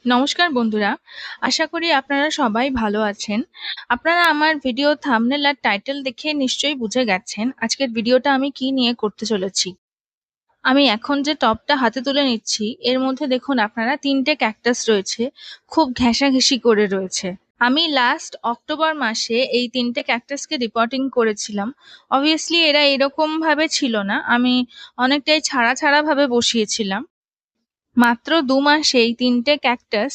নমস্কার বন্ধুরা, আশা করি আপনারা সবাই ভালো আছেন। আপনারা আমার ভিডিও থাম্বনেল আর টাইটেল দেখে নিশ্চয়ই বুঝে গেছেন আজকের ভিডিওটা আমি কি নিয়ে করতে চলেছি। আমি এখন যে টবটা হাতে তুলে নিচ্ছি এর মধ্যে দেখুন আপনারা ৩টে ক্যাকটাস রয়েছে, খুব ঘেঁষাঘেঁষি করে রয়েছে। আমি লাস্ট অক্টোবর মাসে এই ৩টে ক্যাকটাসকে রিপোর্টিং করেছিলাম। অবভিয়াসলি এরা এরকম ভাবে ছিল না, আমি অনেকটাই ছাড়া ছাড়া ভাবে বসিয়েছিলাম। মাত্র ২ মাসে এই ৩টে ক্যাকটাস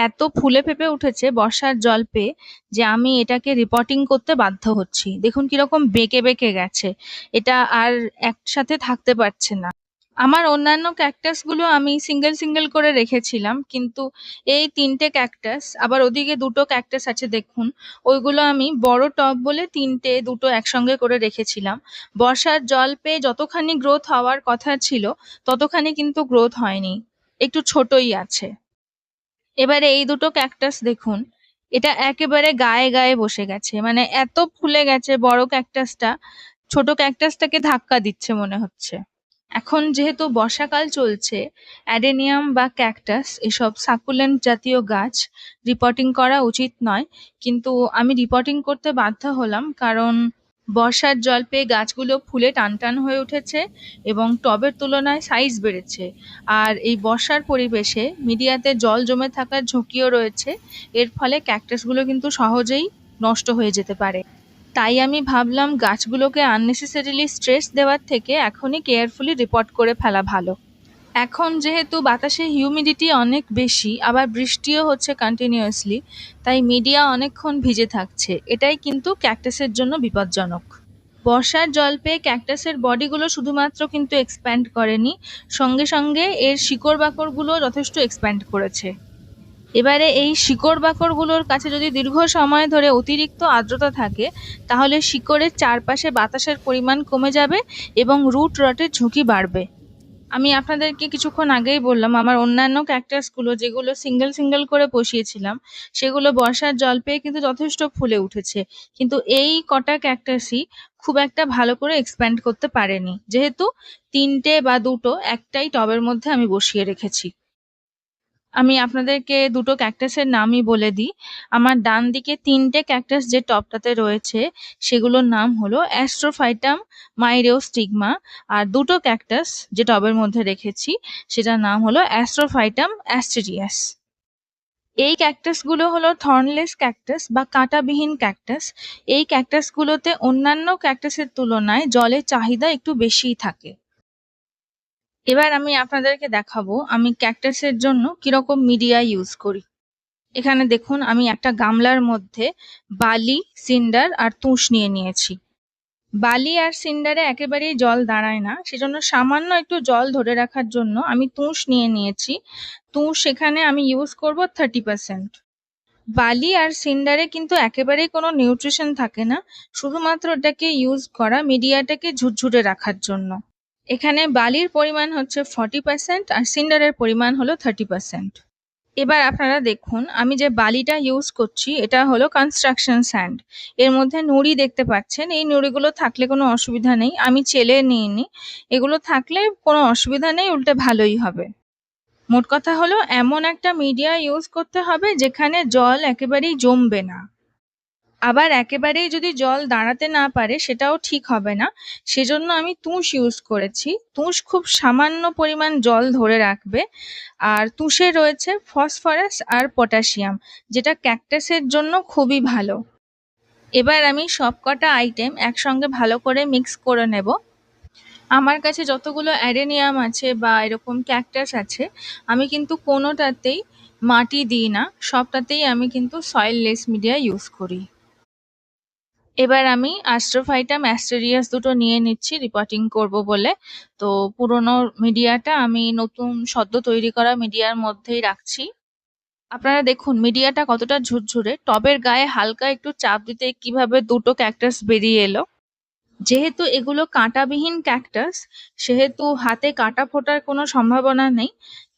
এত ফুলে ফেঁপে উঠেছে বর্ষার জল পেয়ে যে আমি এটাকে রিপোর্টিং করতে বাধ্য হচ্ছি। দেখুন কিরকম বেঁকে বেঁকে গেছে, এটা আর একসাথে থাকতে পারছে না। আমার অন্যান্য ক্যাকটাস গুলো আমি সিঙ্গেল সিঙ্গেল করে রেখেছিলাম, কিন্তু এই ৩টে ক্যাকটাস, আবার ওদিকে ২টো ক্যাকটাস আছে দেখুন, ওইগুলো আমি বড় টব বলে ৩টে ২টো একসঙ্গে করে রেখেছিলাম। বর্ষার জল পেয়ে যতখানি গ্রোথ হওয়ার কথা ছিল ততখানি কিন্তু গ্রোথ হয়নি, একটু ছোটই আছে। এবারে এই ২টো ক্যাকটাস দেখুন, এটা একেবারে গায়ে গায়ে বসে গেছে, মানে এত ফুলে গেছে বড় ক্যাকটাসটা ছোট ক্যাকটাসটাকে ধাক্কা দিচ্ছে মনে হচ্ছে। এখন যেহেতু বর্ষাকাল চলছে, অ্যাডেনিয়াম বা ক্যাকটাস এসব সাকুলেন্ট জাতীয় গাছ রিপোর্টিং করা উচিত নয়, কিন্তু আমি রিপোর্টিং করতে বাধ্য হলাম কারণ বর্ষার জল পেয়ে গাছগুলো ফুলে টানটান হয়ে উঠেছে এবং টবের তুলনায় সাইজ বেড়েছে। আর এই বর্ষার পরিবেশে মিডিয়াতে জল জমে থাকার ঝুঁকিও রয়েছে, এর ফলে ক্যাকটাসগুলো কিন্তু সহজেই নষ্ট হয়ে যেতে পারে। তাই আমি ভাবলাম গাছগুলোকে আননেসেসারিলি স্ট্রেস দেওয়ার থেকে এখনই কেয়ারফুলি রিপোর্ট করে ফেলা ভালো। এখন যেহেতু বাতাসে হিউমিডিটি অনেক বেশি, আবার বৃষ্টিও হচ্ছে কন্টিনিউয়াসলি, তাই মিডিয়া অনেকক্ষণ ভিজে থাকছে, এটাই কিন্তু ক্যাকটাসের জন্য বিপজ্জনক। বর্ষার জল পেয়ে ক্যাকটাসের বডিগুলো শুধুমাত্র কিন্তু এক্সপ্যান্ড করেনি, সঙ্গে সঙ্গে এর শিকড় বাকড়গুলো যথেষ্ট এক্সপ্যান্ড করেছে। এবারে এই শিকড় বাকড়গুলোর কাছে যদি দীর্ঘ সময় ধরে অতিরিক্ত আর্দ্রতা থাকে তাহলে শিকড়ের চারপাশে বাতাসের পরিমাণ কমে যাবে এবং রুট রটের ঝুঁকি বাড়বে। আমি আপনাদেরকে কিছুক্ষণ আগেই বললাম আমার অন্যান্য ক্যাকটাসগুলো যেগুলো সিঙ্গেল সিঙ্গেল করে বসিয়েছিলাম সেগুলো বর্ষার জল পেয়ে কিন্তু যথেষ্ট ফুলে উঠেছে, কিন্তু এই কটা ক্যাকটাসই খুব একটা ভালো করে এক্সপ্যান্ড করতে পারেনি, যেহেতু ৩টে বা ২টো একটাই টবের মধ্যে আমি বসিয়ে রেখেছি। আমি আপনাদেরকে ২টো ক্যাকটাসের নামই বলে দিই। আমার ডান দিকে ৩টে ক্যাকটাস যে টবটাতে রয়েছে সেগুলোর নাম হলো অ্যাস্ট্রোফাইটাম মাইরিওস্টিগমা, আর ২টো ক্যাকটাস যে টবের মধ্যে রেখেছি সেটার নাম হলো অ্যাস্ট্রোফাইটাম অ্যাস্টেরিয়াস। এই ক্যাকটাসগুলো হলো থর্নলেস ক্যাকটাস বা কাঁটাবিহীন ক্যাকটাস। এই ক্যাকটাসগুলোতে অন্যান্য ক্যাকটাসের তুলনায় জলের চাহিদা একটু বেশিই থাকে। এবার আমি আপনাদেরকে দেখাবো আমি ক্যাকটাসের জন্য কিরকম মিডিয়া ইউজ করি। এখানে দেখুন আমি একটা গামলার মধ্যে বালি, সিন্ডার আর তুষ নিয়ে নিয়েছি। বালি আর সিন্ডারে একেবারেই জল দাঁড়ায় না, সেজন্য সামান্য একটু জল ধরে রাখার জন্য আমি তুষ নিয়ে নিয়েছি। তুষ এখানে আমি ইউজ করব 30%। বালি আর সিন্ডারে কিন্তু একেবারেই কোনো নিউট্রিশন থাকে না, শুধুমাত্র এটাকে ইউজ করা মিডিয়াটাকে ঝুরঝুরে রাখার জন্য। এখানে বালির পরিমাণ হচ্ছে 40% আর সিন্ডারের পরিমাণ হলো 30%। এবার আপনারা দেখুন আমি যে বালিটা ইউজ করছি এটা হলো কনস্ট্রাকশন স্যান্ড। এর মধ্যে নুড়ি দেখতে পাচ্ছেন, এই নুড়িগুলো থাকলে কোনো অসুবিধা নেই, আমি চেলে নিইনি। এগুলো থাকলে কোনো অসুবিধা নেই, উল্টে ভালোই হবে। মোট কথা হলো এমন একটা মিডিয়া ইউজ করতে হবে যেখানে জল একেবারেই জমবে না, আবার একেবারেই যদি জল দাঁড়াতে না পারে সেটাও ঠিক হবে না। সেজন্য আমি তুষ ইউজ করেছি। তুষ খুব সামান্য পরিমাণ জল ধরে রাখবে, আর তুষে রয়েছে ফসফরাস আর পটাশিয়াম, যেটা ক্যাকটাসের জন্য খুবই ভালো। এবার আমি সবকটা আইটেম একসঙ্গে ভালো করে মিক্স করে নেব। আমার কাছে যতগুলো অ্যাডেনিয়াম আছে বা এরকম ক্যাকটাস আছে আমি কিন্তু কোনোটাতেই মাটি দিই না, সবটাতেই আমি কিন্তু সয়েললেস মিডিয়া ইউজ করি। এবার আমি অ্যাস্ট্রোফাইটাম অ্যাস্টেরিয়াস দুটো নিয়ে নিচ্ছি রিপোর্টিং করব বলে। তো পুরোনো মিডিয়াটা আমি নতুন সদ্য তৈরি করা মিডিয়ার মধ্যেই রাখছি। আপনারা দেখুন মিডিয়াটা কতটা ঝুরঝুরে, টবের গায়ে হালকা একটু চাপ দিতে কিভাবে ২টো ক্যাকটাস বেরিয়ে এলো। যেহেতু এগুলো কাঁটাবিহীন ক্যাকটাস সেহেতু হাতে কাটা ফোটার কোনো সম্ভাবনা নেই,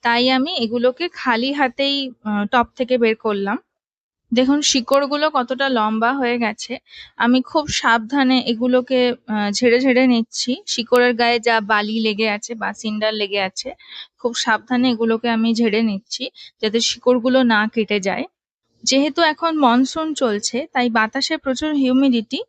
তাই আমি এগুলোকে খালি হাতেই টব থেকে বের করলাম। দেখুন শিকড়গুলো কতটা লম্বা হয়ে গেছে। আমি খুব সাবধানে এগুলোকে ঝেড়ে ঝেড়ে নিচ্ছি। শিকড়ের গায়ে যা বালি লেগে আছে বা সিন্ডার লেগে আছে, খুব সাবধানে এগুলোকে আমি ঝেড়ে নিচ্ছি যাতে শিকড়গুলো না কেটে যায়। যেহেতু এখন মনসুন চলছে তাই বাতাসে প্রচুর হিউমিডিটি,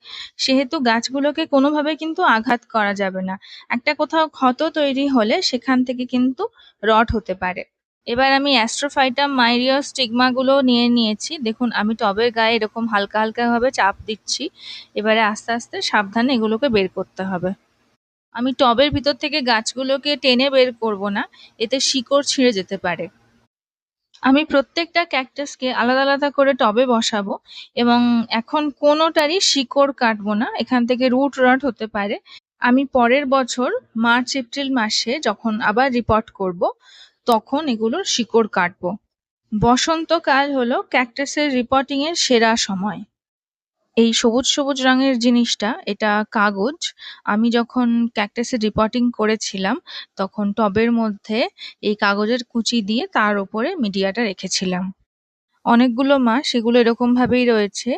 সেহেতু গাছগুলোকে কোনোভাবে কিন্তু আঘাত করা যাবে না। একটা কোথাও ক্ষত তৈরি হলে সেখান থেকে কিন্তু রট হতে পারে। এবার আমি অ্যাস্ট্রোফাইটাম মাইরিওস্টিগমা গুলো নিয়ে নিয়েছি। দেখুন আমি টবের গায়ে এরকম হালকা হালকা ভাবে চাপ দিচ্ছি। এবারে আস্তে আস্তে সাবধানে এগুলোকে বের করতে হবে। আমি টবের ভিতর থেকে গাছগুলোকে টেনে বের করব না, এতে শিকড় ছিঁড়ে যেতে পারে। আমি প্রত্যেকটা ক্যাকটাসকে আলাদা আলাদা করে টবে বসাবো এবং এখন কোনোটারই শিকড় কাটবো না, এখান থেকে রুট রট হতে পারে। আমি পরের বছর মার্চ এপ্রিল মাসে যখন আবার রিপোর্ট করব, তখন এগুলোর শিকড় কাটবো। বসন্তকাল হলো ক্যাকটাসের রিপোর্টিং এর সেরা সময়। এই সবুজ সবুজ রঙের জিনিসটা এটা কাগজ। আমি যখন ক্যাকটাসের রিপোর্টিং করেছিলাম তখন টবের মধ্যে এই কাগজের কুচি দিয়ে তার উপরে মিডিয়াটা রেখেছিলাম। অনেকগুলো মাস এগুলো এরকম ভাবেই রয়েছে।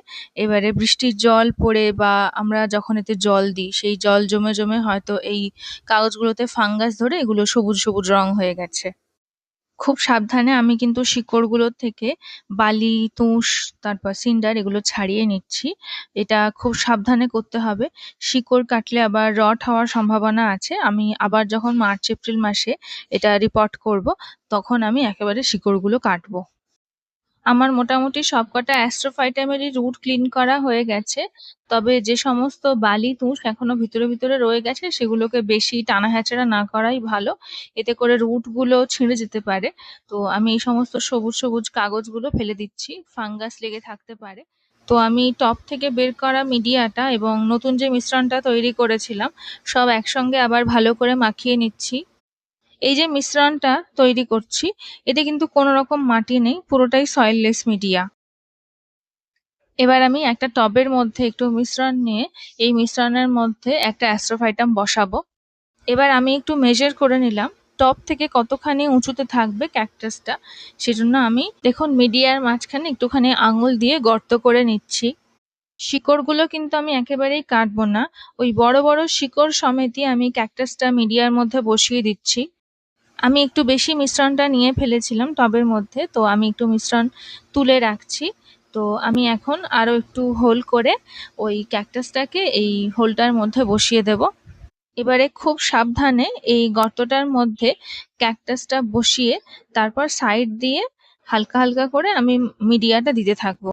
এবারে বৃষ্টির জল পড়ে বা আমরা যখন এতে জল দিই সেই জল জমে জমে হয়তো এই কাগজগুলোতে ফাঙ্গাস ধরে এগুলো সবুজ সবুজ রং হয়ে গেছে। খুব সাবধানে আমি কিন্তু শিকড়গুলোর থেকে বালি, তুষ, তারপর সিন্ডার এগুলো ছাড়িয়ে নিচ্ছি। এটা খুব সাবধানে করতে হবে। শিকড় কাটলে আবার রট হওয়ার সম্ভাবনা আছে। আমি আবার যখন মার্চ এপ্রিল মাসে এটা রিপোর্ট করব, তখন আমি একেবারে শিকড়গুলো কাটবো। আমার মোটামুটি সবকটা অ্যাস্ট্রোফাইটামেরই রুট ক্লিন করা হয়ে গেছে। তবে যে সমস্ত বালি, তুষ এখনো ভিতরে ভিতরে রয়ে গেছে সেগুলোকে বেশি টানাহেঁচড়া না করাই ভালো। এতে করে রুট গুলো ছিঁড়ে যেতে পারে। তো আমি এই সমস্ত সবুজ সবুজ কাগজগুলো ফেলে দিচ্ছি, ফাঙ্গাস লেগে থাকতে পারে। তো আমি টব থেকে বের করা মিডিয়াটা এবং নতুন যে মিশ্রণটা তৈরি করেছিলাম সব একসঙ্গে আবার ভালো করে মাখিয়ে নিচ্ছি। এই যে মিশ্রণটা তৈরি করছি, এতে কিন্তু কোনো রকম মাটি নেই, পুরোটাই সয়েললেস মিডিয়া। এবার আমি একটা টবের মধ্যে একটু মিশ্রণ নিয়ে এই মিশ্রণের মধ্যে একটা অ্যাস্ট্রোফাইটাম বসাবো। এবার আমি একটু মেজার করে নিলাম টব থেকে কতখানি উঁচুতে থাকবে ক্যাকটাসটা। সেজন্য আমি দেখুন মিডিয়ার মাঝখানে একটুখানি আঙুল দিয়ে গর্ত করে নিচ্ছি। শিকড়গুলো কিন্তু আমি একেবারেই কাটবো না, ওই বড় বড় শিকড় সমেতই আমি ক্যাকটাসটা মিডিয়ার মধ্যে বসিয়ে দিচ্ছি। আমি একটু বেশি মিশ্রণটা নিয়ে ফেলেছিলাম টবের মধ্যে, তো আমি একটু মিশ্রণ তুলে রাখছি। তো আমি এখন আরো একটু হোল করে ওই ক্যাকটাসটাকে এই হোলটার মধ্যে বসিয়ে দেব। এবারে খুব সাবধানে এই গর্তটার মধ্যে ক্যাকটাসটা বসিয়ে তারপর সাইড দিয়ে হালকা হালকা করে আমি মিডিয়াটা দিতে থাকবো।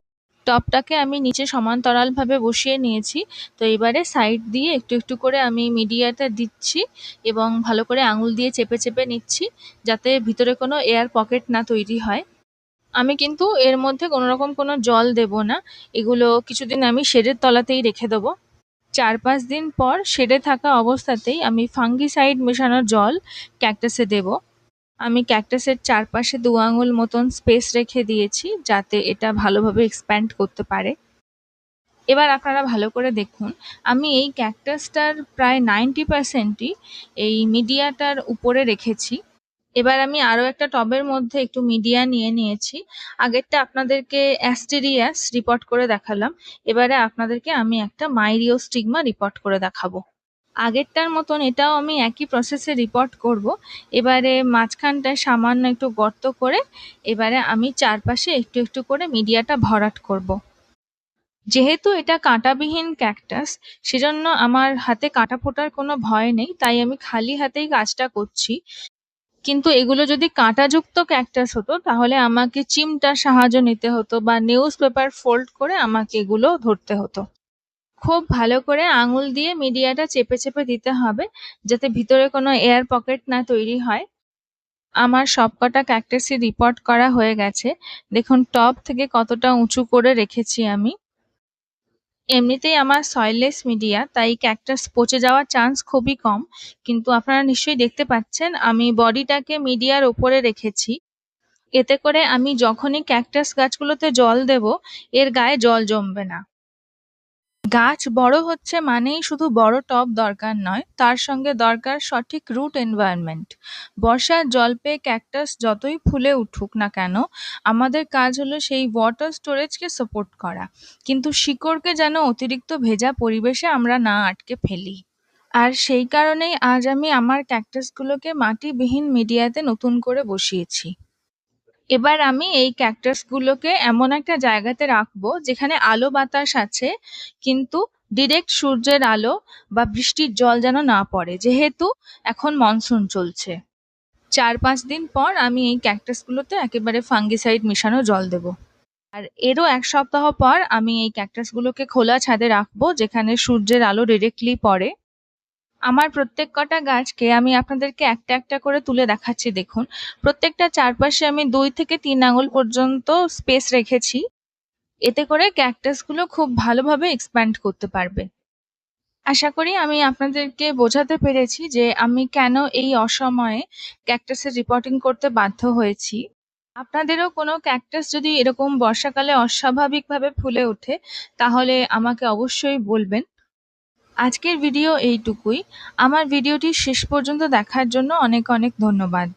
টবটাকে আমি নিচে সমান্তরালভাবে বসিয়ে নিয়েছি। তো এবারে সাইড দিয়ে একটু একটু করে আমি মিডিয়াটা দিচ্ছি এবং ভালো করে আঙুল দিয়ে চেপে চেপে নিচ্ছি যাতে ভিতরে কোনো এয়ার পকেট না তৈরি হয়। আমি কিন্তু এর মধ্যে কোনোরকম কোনো জল দেব না, এগুলো কিছুদিন আমি শেডের তলাতেই রেখে দেবো। ৪-৫ দিন পর শেডে থাকা অবস্থাতেই আমি ফাঙ্গিসাইড মেশানো জল ক্যাকটাসে দেব। আমি ক্যাকটাসের চারপাশে ২ আঙুল মতন স্পেস রেখে দিয়েছি যাতে এটা ভালোভাবে এক্সপ্যান্ড করতে পারে। এবার আপনারা ভালো করে দেখুন, আমি এই ক্যাকটাসটার প্রায় 90%ই এই মিডিয়াটার উপরে রেখেছি। এবার আমি আরো একটা টবের মধ্যে একটু মিডিয়া নিয়ে নিয়েছি। আগেরটা আপনাদেরকে অ্যাস্টেরিয়াস রিপোর্ট করে দেখালাম, এবারে আপনাদেরকে আমি একটা মাইরিওস্টিগমা রিপোর্ট করে দেখাবো। আগেরটার মতন এটাও আমি একই প্রসেসে রিপোর্ট করব। এবারে মাঝখানটায় সামান্য একটু গর্ত করে এবারে আমি চারপাশে একটু একটু করে মিডিয়াটা ভরাট করব। যেহেতু এটা কাঁটাবিহীন ক্যাকটাস, সেজন্য আমার হাতে কাটা ফোটার কোনো ভয় নেই, তাই আমি খালি হাতেই কাজটা করছি। কিন্তু এগুলো যদি কাঁটাযুক্ত ক্যাকটাস হতো তাহলে আমাকে চিমটার সাহায্য নিতে হতো বা নিউজ পেপার ফোল্ড করে আমাকে এগুলো ধরতে হতো। খুব ভালো করে আঙুল দিয়ে মিডিয়াটা চেপে চেপে দিতে হবে যাতে ভিতরে কোনো এয়ার পকেট না তৈরি হয়। আমার সবকটা ক্যাকটাসই রিপোর্ট করা হয়ে গেছে। দেখুন টব থেকে কতটা উঁচু করে রেখেছি আমি। এমনিতেই আমার সয়েললেস মিডিয়া, তাই ক্যাকটাস পচে যাওয়ার চান্স খুবই কম। কিন্তু আপনারা নিশ্চয়ই দেখতে পাচ্ছেন আমি বডিটাকে মিডিয়ার ওপরে রেখেছি। এতে করে আমি যখনই ক্যাকটাস গাছগুলোতে জল দেব এর গায়ে জল জমবে না। গাছ বড় হচ্ছে মানেই শুধু বড় টব দরকার নয়, তার সঙ্গে দরকার সঠিক রুট এনভায়রনমেন্ট। বর্ষার জল পেয়ে ক্যাকটাস যতই ফুলে উঠুক না কেন, আমাদের কাজ হলো সেই ওয়াটার স্টোরেজকে সাপোর্ট করা, কিন্তু শিকড়কে যেন অতিরিক্ত ভেজা পরিবেশে আমরা না আটকে ফেলি। আর সেই কারণেই আজ আমি আমার ক্যাকটাসগুলোকে মাটিবিহীন মিডিয়াতে নতুন করে বসিয়েছি। এবার আমি এই ক্যাকটাসগুলোকে এমন একটা জায়গাতে রাখবো যেখানে আলো বাতাস আছে, কিন্তু ডিরেক্ট সূর্যের আলো বা বৃষ্টির জল যেন না পড়ে, যেহেতু এখন মনসুন চলছে। 4-5 দিন পর আমি এই ক্যাকটাসগুলোতে একেবারে ফাঙ্গিসাইড মেশানো জল দেবো। আর এরও 1 সপ্তাহ পর আমি এই ক্যাকটাসগুলোকে খোলা ছাদে রাখবো, যেখানে সূর্যের আলো ডিরেক্টলি পড়ে। আমার প্রত্যেক কটা গাছকে আমি আপনাদেরকে একটা একটা করে তুলে দেখাচ্ছি, দেখুন। প্রত্যেকটা চারপাশে আমি 2 থেকে 3 আঙুল পর্যন্ত স্পেস রেখেছি। এতে করে ক্যাকটাসগুলো খুব ভালোভাবে এক্সপ্যান্ড করতে পারবে। আশা করি আমি আপনাদেরকে বোঝাতে পেরেছি যে আমি কেন এই অসময়ে ক্যাকটাসের রিপোর্টিং করতে বাধ্য হয়েছি। আপনাদেরও কোনো ক্যাকটাস যদি এরকম বর্ষাকালে অস্বাভাবিকভাবে ফুলে ওঠে, তাহলে আমাকে অবশ্যই বলবেন। আজকের ভিডিও এইটুকুই। আমার ভিডিওটি শেষ পর্যন্ত দেখার জন্য অনেক অনেক ধন্যবাদ।